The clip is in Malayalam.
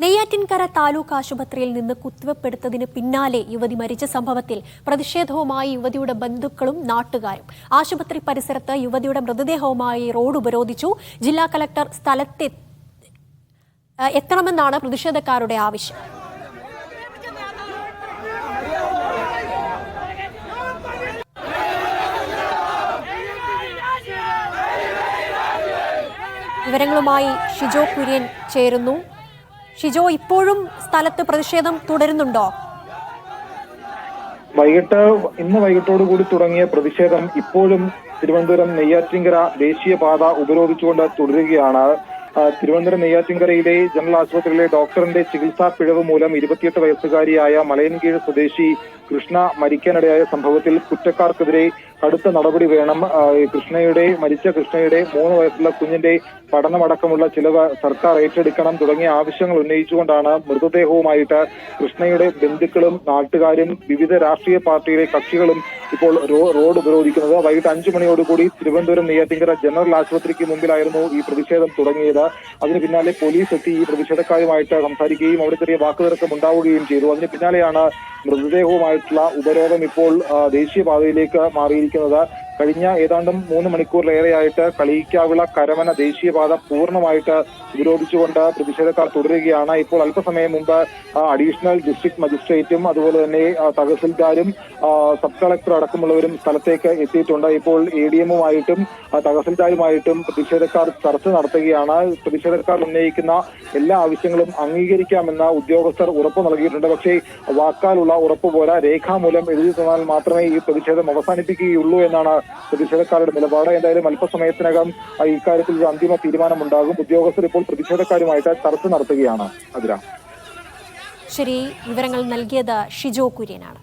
നെയ്യാറ്റിൻകര താലൂക്ക് ആശുപത്രിയിൽ നിന്ന് കുത്തിവെപ്പെടുത്തതിന് പിന്നാലെ യുവതി മരിച്ച സംഭവത്തിൽ പ്രതിഷേധവുമായി യുവതിയുടെ ബന്ധുക്കളും നാട്ടുകാരും. ആശുപത്രി പരിസരത്ത് യുവതിയുടെ മൃതദേഹവുമായി റോഡ് ഉപരോധിച്ചു. ജില്ലാ കളക്ടർ എത്തണമെന്നാണ് പ്രതിഷേധക്കാരുടെ ആവശ്യം. വിവരങ്ങളുമായി ഷിജോ കുര്യൻ ചേരുന്നു. ഷിജോ, ഇപ്പോഴും സ്ഥലത്ത് പ്രതിഷേധം തുടരുന്നുണ്ടോ? ഇന്ന് വൈകിട്ടോടുകൂടി തുടങ്ങിയ പ്രതിഷേധം ഇപ്പോഴും തിരുവനന്തപുരം നെയ്യാറ്റിൻകര ദേശീയപാത ഉപരോധിച്ചുകൊണ്ട് തുടരുകയാണ്. തിരുവനന്തപുരം നെയ്യാറ്റിൻകരയിലെ ജനറൽ ആശുപത്രിയിലെ ഡോക്ടറിന്റെ ചികിത്സാ പിഴവ് മൂലം 28 വയസ്സുകാരിയായ മലയൻകീഴ് സ്വദേശി കൃഷ്ണ മരിക്കാനിടയായ സംഭവത്തിൽ കുറ്റക്കാർക്കെതിരെ കടുത്ത നടപടി വേണം. മരിച്ച കൃഷ്ണയുടെ 3 വയസ്സുള്ള കുഞ്ഞിന്റെ പഠനമടക്കമുള്ള ചിലവ് സർക്കാർ ഏറ്റെടുക്കണം തുടങ്ങിയ ആവശ്യങ്ങൾ ഉന്നയിച്ചുകൊണ്ടാണ് മൃതദേഹവുമായിട്ട് കൃഷ്ണയുടെ ബന്ധുക്കളും നാട്ടുകാരും വിവിധ രാഷ്ട്രീയ പാർട്ടിയിലെ കക്ഷികളും ഇപ്പോൾ റോഡ് ഉപരോധിക്കുന്നത്. വൈകിട്ട് 5 മണിയോടുകൂടി തിരുവനന്തപുരം നെയ്യാറ്റിൻകര ജനറൽ ആശുപത്രിക്ക് മുമ്പിലായിരുന്നു ഈ പ്രതിഷേധം തുടങ്ങിയത്. അതിന് പിന്നാലെ പോലീസ് എത്തി ഈ പ്രതിഷേധക്കാരുമായിട്ട് സംസാരിക്കുകയും അവിടെ ചെറിയ വാക്കുതർക്കം ഉണ്ടാവുകയും ചെയ്തു. അതിന് പിന്നാലെയാണ് മൃതദേഹവുമായിട്ടുള്ള ഉപരോധം ഇപ്പോൾ ദേശീയപാതയിലേക്ക് മാറിയിരിക്കുന്നത്. കഴിഞ്ഞ ഏതാണ്ടും 3 മണിക്കൂറിലേറെയായിട്ട് കളിയിക്കാവിള കരമന ദേശീയപാത പൂർണ്ണമായിട്ട് ഉപരോധിച്ചുകൊണ്ട് പ്രതിഷേധക്കാർ തുടരുകയാണ്. ഇപ്പോൾ അല്പസമയം മുമ്പ് അഡീഷണൽ ഡിസ്ട്രിക്ട് മജിസ്ട്രേറ്റും അതുപോലെ തന്നെ തഹസിൽദാരും സബ് കളക്ടർ അടക്കമുള്ളവരും സ്ഥലത്തേക്ക് എത്തിയിട്ടുണ്ട്. ഇപ്പോൾ ADM-ഉമായിട്ടും തഹസിൽദാരുമായിട്ടും പ്രതിഷേധക്കാർ ചർച്ച നടത്തുകയാണ്. പ്രതിഷേധക്കാർ ഉന്നയിക്കുന്ന എല്ലാ ആവശ്യങ്ങളും അംഗീകരിക്കാമെന്ന ഉദ്യോഗസ്ഥർ ഉറപ്പ് നൽകിയിട്ടുണ്ട്. പക്ഷേ വാക്കാലുള്ള ഉറപ്പ് പോരാ, രേഖാമൂലം എഴുതി തന്നാൽ മാത്രമേ ഈ പ്രതിഷേധം അവസാനിപ്പിക്കുകയുള്ളൂ എന്നാണ് പ്രതിഷേധക്കാരുടെ നിലപാട്. എന്തായാലും അല്പസമയത്തിനകം ഇക്കാര്യത്തിൽ ഒരു അന്തിമ തീരുമാനമുണ്ടാകും. ഉദ്യോഗസ്ഥർ ഇപ്പോൾ പ്രതിഷേധക്കാരുമായിട്ട് ചർച്ച നടത്തുകയാണ്. അതിര ശരി, വിവരങ്ങൾ നൽകിയത് ഷിജോ കുര്യനാണ്.